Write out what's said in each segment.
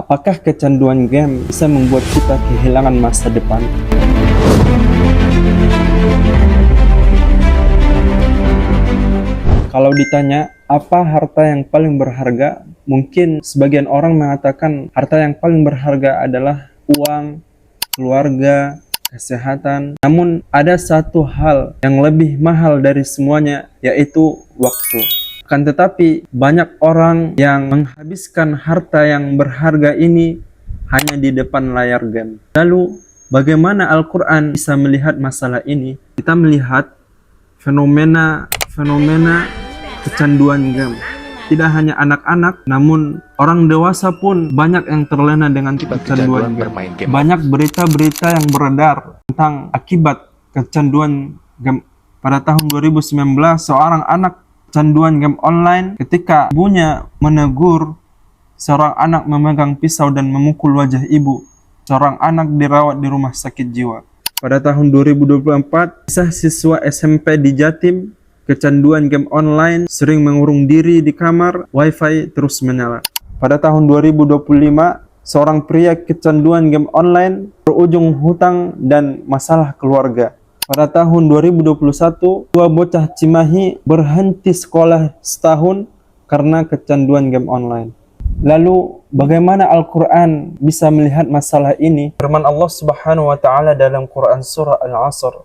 Apakah kecanduan game bisa membuat kita kehilangan masa depan? Kalau ditanya, apa harta yang paling berharga? Mungkin sebagian orang mengatakan harta yang paling berharga adalah uang, keluarga, kesehatan. Namun ada satu hal yang lebih mahal dari semuanya, yaitu waktu. Akan tetapi banyak orang yang menghabiskan harta yang berharga ini hanya di depan layar game. Lalu bagaimana Al-Quran bisa melihat masalah ini? Kita melihat fenomena kecanduan game. Tidak hanya anak-anak, namun orang dewasa pun banyak yang terlena dengan kecanduan game. Banyak berita-berita yang beredar tentang akibat kecanduan game. Pada tahun 2019, seorang anak kecanduan game online ketika ibunya menegur, seorang anak memegang pisau dan memukul wajah ibu. Seorang anak dirawat di rumah sakit jiwa. Pada tahun 2024, kisah siswa SMP di Jatim kecanduan game online, sering mengurung diri di kamar, wifi terus menyala. Pada tahun 2025, seorang pria kecanduan game online berujung hutang dan masalah keluarga. Pada tahun 2021, dua bocah Cimahi berhenti sekolah setahun karena kecanduan game online. Lalu bagaimana Al-Quran bisa melihat masalah ini? Firman Allah Subhanahu wa taala dalam Quran surah Al-Asr.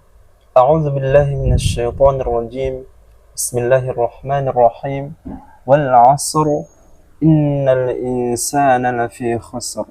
A'udzu billahi minasyaitonir rajim. Bismillahirrahmanirrahim. Wal 'asr innal insana lafi khusr.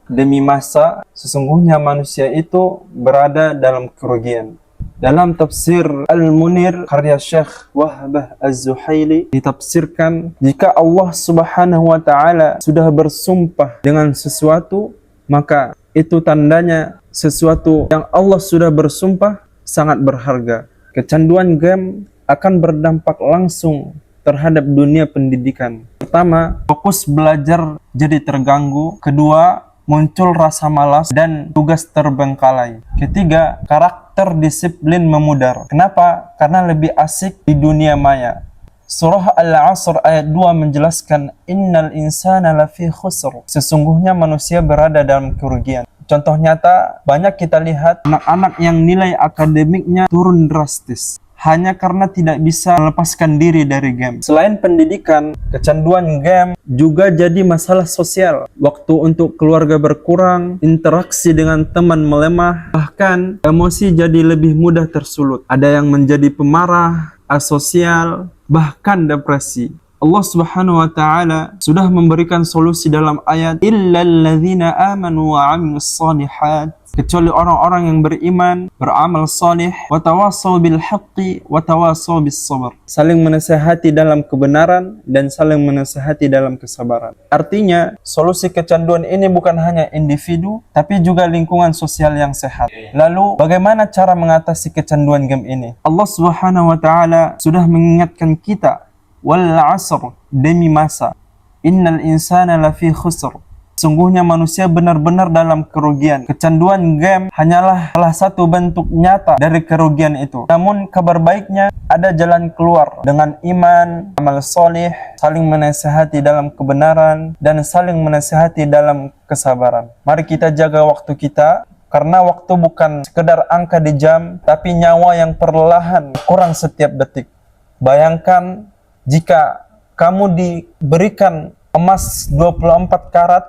Demi masa, sesungguhnya manusia itu berada dalam kerugian. Dalam tafsir Al-Munir karya Syekh Wahbah Az-Zuhaili ditafsirkan, jika Allah Subhanahu wa taala sudah bersumpah dengan sesuatu, maka itu tandanya sesuatu yang Allah sudah bersumpah sangat berharga. Kecanduan game akan berdampak langsung terhadap dunia pendidikan. Pertama, fokus belajar jadi terganggu. Kedua, muncul rasa malas dan tugas terbengkalai. Ketiga, karakter disiplin memudar. Kenapa? Karena lebih asik di dunia maya. Surah Al-Asr ayat 2 menjelaskan, Innal insana lafi khusr. Sesungguhnya manusia berada dalam kerugian. Contoh nyata, banyak kita lihat anak-anak yang nilai akademiknya turun drastis hanya karena tidak bisa melepaskan diri dari game. Selain pendidikan, kecanduan game juga jadi masalah sosial. Waktu untuk keluarga berkurang, interaksi dengan teman melemah, bahkan emosi jadi lebih mudah tersulut. Ada yang menjadi pemarah, asosial, bahkan depresi. Allah Subhanahu wa taala sudah memberikan solusi dalam ayat illal ladzina amanu wa 'amilus shalihat, kecuali orang-orang yang beriman, beramal salih, wa tawassaw bil haqqi wa tawassaw bis sabr. Saling menasihati dalam kebenaran dan saling menasihati dalam kesabaran. Artinya, solusi kecanduan ini bukan hanya individu, tapi juga lingkungan sosial yang sehat. Lalu, bagaimana cara mengatasi kecanduan game ini? Allah Subhanahu wa taala sudah mengingatkan kita, wal 'asr, demi masa, innal insana lafi khusr. Sungguhnya manusia benar-benar dalam kerugian. Kecanduan game hanyalah salah satu bentuk nyata dari kerugian itu. Namun kabar baiknya ada jalan keluar dengan iman, amal soleh, saling menasihati dalam kebenaran, dan saling menasihati dalam kesabaran. Mari kita jaga waktu kita, karena waktu bukan sekedar angka di jam, tapi nyawa yang perlahan kurang setiap detik. Bayangkan jika kamu diberikan emas 24 karat,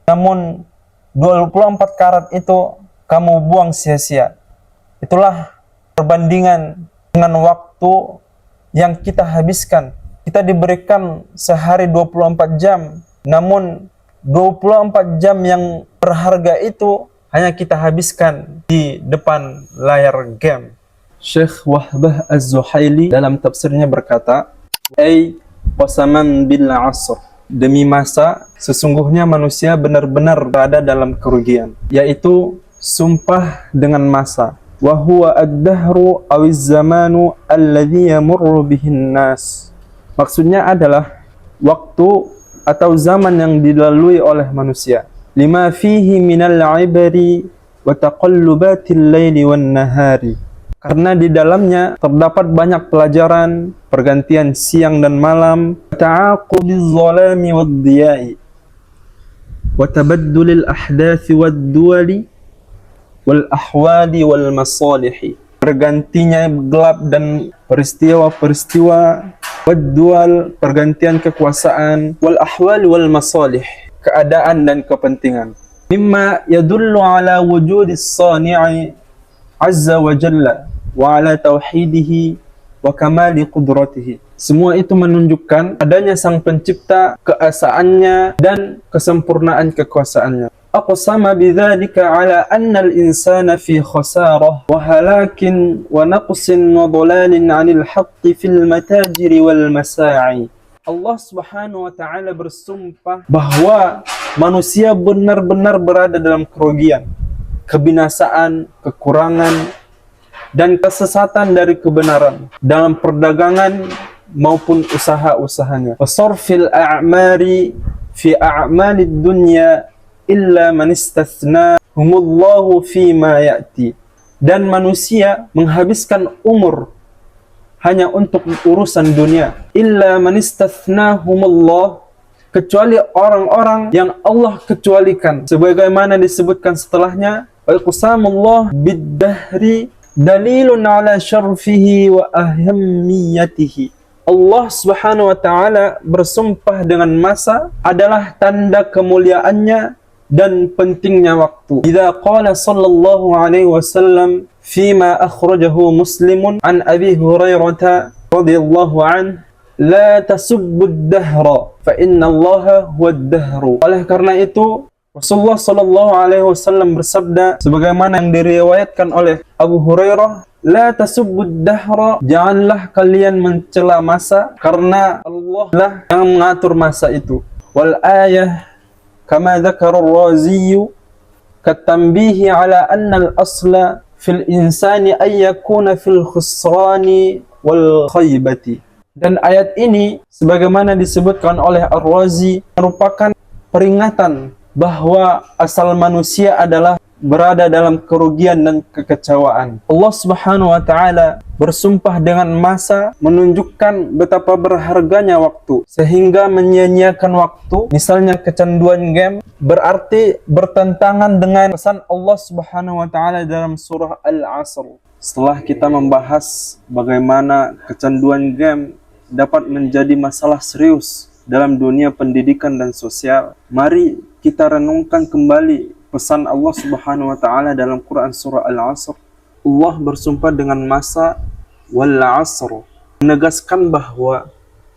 namun 24 karat itu kamu buang sia-sia. Itulah perbandingan dengan waktu yang kita habiskan. Kita diberikan sehari 24 jam, namun 24 jam yang berharga itu hanya kita habiskan di depan layar game. Syekh Wahbah Az-Zuhaili dalam tafsirnya berkata, qasaman bil 'asr, demi masa, sesungguhnya manusia benar-benar berada dalam kerugian, yaitu sumpah dengan masa. Wa huwa ad-dahru awiz zamanu alladhi yamurru bihin nas. Maksudnya adalah waktu atau zaman yang dilalui oleh manusia. Lima fihi minal 'ibari wa taqallubatil laili wan nahari. Karena di dalamnya terdapat banyak pelajaran, pergantian siang dan malam, ta'aqubiz zalami wad diya'i, wa tabaddulil ahdathi wad duwali wal ahwali wal masalihi. Bergantinya gelap dan peristiwa-peristiwa, wad dual, pergantian kekuasaan, wal ahwali wal masalih, keadaan dan kepentingan. Mimma yadullu ala wujudis sani'i azza wa jalla wa ala tauhidihi wa kamali qudratihi. Semua itu menunjukkan adanya sang pencipta, keesaannya dan kesempurnaan kekuasaannya. Aqsama bidzalika ala anna al-insana fi khasarah wa halakin wa naqsin wa dhalalin 'anil haqqi fil matajiri wal masa'i. Allah Subhanahu wa taala bersumpah bahwa manusia benar-benar berada dalam kerugian, kebinasaan, kekurangan dan kesesatan dari kebenaran dalam perdagangan maupun usaha-usahanya. Wasarfil a'mari fi a'malid dunya illa man istathnahumullahu fi ma ya'ti. Dan manusia menghabiskan umur hanya untuk urusan dunia. Illa man istathnahumullah, kecuali orang-orang yang Allah kecualikan. Sebagaimana disebutkan setelahnya, wa iqsamullah bid-dahri dalilun ala syarfihi wa ahammiyatihi. Allah Subhanahu wa taala bersumpah dengan masa adalah tanda kemuliaannya dan pentingnya waktu. Idza qala sallallahu alaihi wasallam fima akhrajahu Muslimun an Abi Hurairah radhiyallahu anhu, la tasubbud dahra fa inna Allaha huwad dahru. Oleh karena itu Rasulullah sallallahu alaihi wasallam bersabda sebagaimana yang diriwayatkan oleh Abu Hurairah, la tasubbud dahra, janganlah kalian mencela masa karena Allah lah yang mengatur masa itu. Wal ayah kama dzakara ar-Razi katambihi ala anna al-asla fil insani ay yakuna fil khusrani wal khaybati. Dan ayat ini sebagaimana disebutkan oleh Ar-Razi merupakan peringatan bahwa asal manusia adalah berada dalam kerugian dan kekecewaan. Allah Subhanahu wa taala bersumpah dengan masa menunjukkan betapa berharganya waktu, sehingga menyia-nyiakan waktu, misalnya kecanduan game, berarti bertentangan dengan pesan Allah Subhanahu wa taala dalam surah Al-Asr. Setelah kita membahas bagaimana kecanduan game dapat menjadi masalah serius dalam dunia pendidikan dan sosial, mari kita renungkan kembali pesan Allah Subhanahu wa taala dalam Quran surah Al-Asr. Allah bersumpah dengan masa wal 'asr, menegaskan bahwa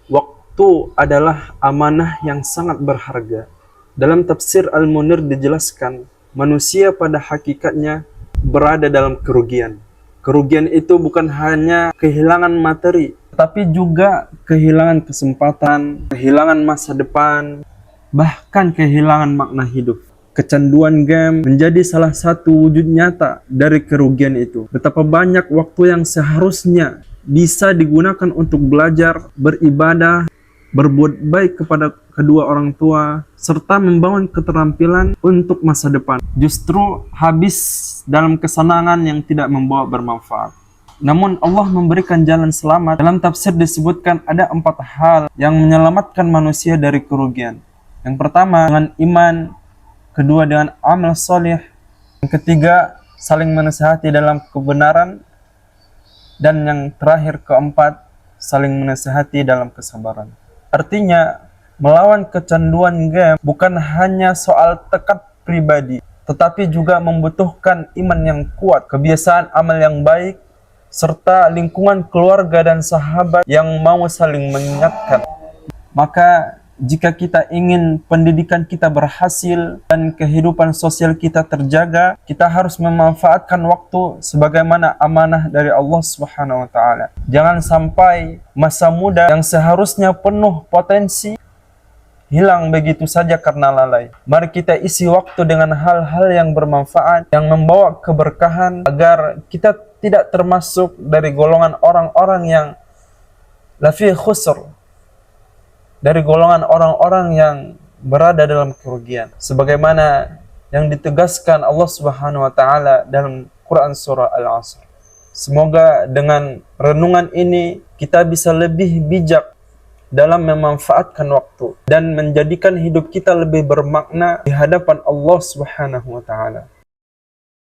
waktu adalah amanah yang sangat berharga. Dalam tafsir Al-Munir dijelaskan, manusia pada hakikatnya berada dalam kerugian. Kerugian itu bukan hanya kehilangan materi, tetapi juga kehilangan kesempatan, kehilangan masa depan, bahkan kehilangan makna hidup. Kecanduan game menjadi salah satu wujud nyata dari kerugian itu. Betapa banyak waktu yang seharusnya bisa digunakan untuk belajar, beribadah, berbuat baik kepada kedua orang tua, serta membangun keterampilan untuk masa depan, justru habis dalam kesenangan yang tidak membawa bermanfaat. Namun Allah memberikan jalan selamat. Dalam tafsir disebutkan ada 4 hal yang menyelamatkan manusia dari kerugian. Yang pertama dengan iman, kedua dengan amal soleh, yang ketiga saling menasihati dalam kebenaran, dan yang terakhir keempat saling menasihati dalam kesabaran. Artinya melawan kecanduan game bukan hanya soal tekad pribadi, tetapi juga membutuhkan iman yang kuat, kebiasaan amal yang baik, serta lingkungan keluarga dan sahabat yang mau saling mengingatkan. Maka jika kita ingin pendidikan kita berhasil dan kehidupan sosial kita terjaga, kita harus memanfaatkan waktu sebagaimana amanah dari Allah Subhanahu wa taala. Jangan sampai masa muda yang seharusnya penuh potensi hilang begitu saja karena lalai. Mari kita isi waktu dengan hal-hal yang bermanfaat, yang membawa keberkahan, agar kita tidak termasuk dari golongan orang-orang yang lafi khusr, dari golongan orang-orang yang berada dalam kerugian, sebagaimana yang ditegaskan Allah Subhanahu wa taala dalam Quran surah Al-Asr. Semoga dengan renungan ini kita bisa lebih bijak dalam memanfaatkan waktu dan menjadikan hidup kita lebih bermakna di hadapan Allah Subhanahu wa taala.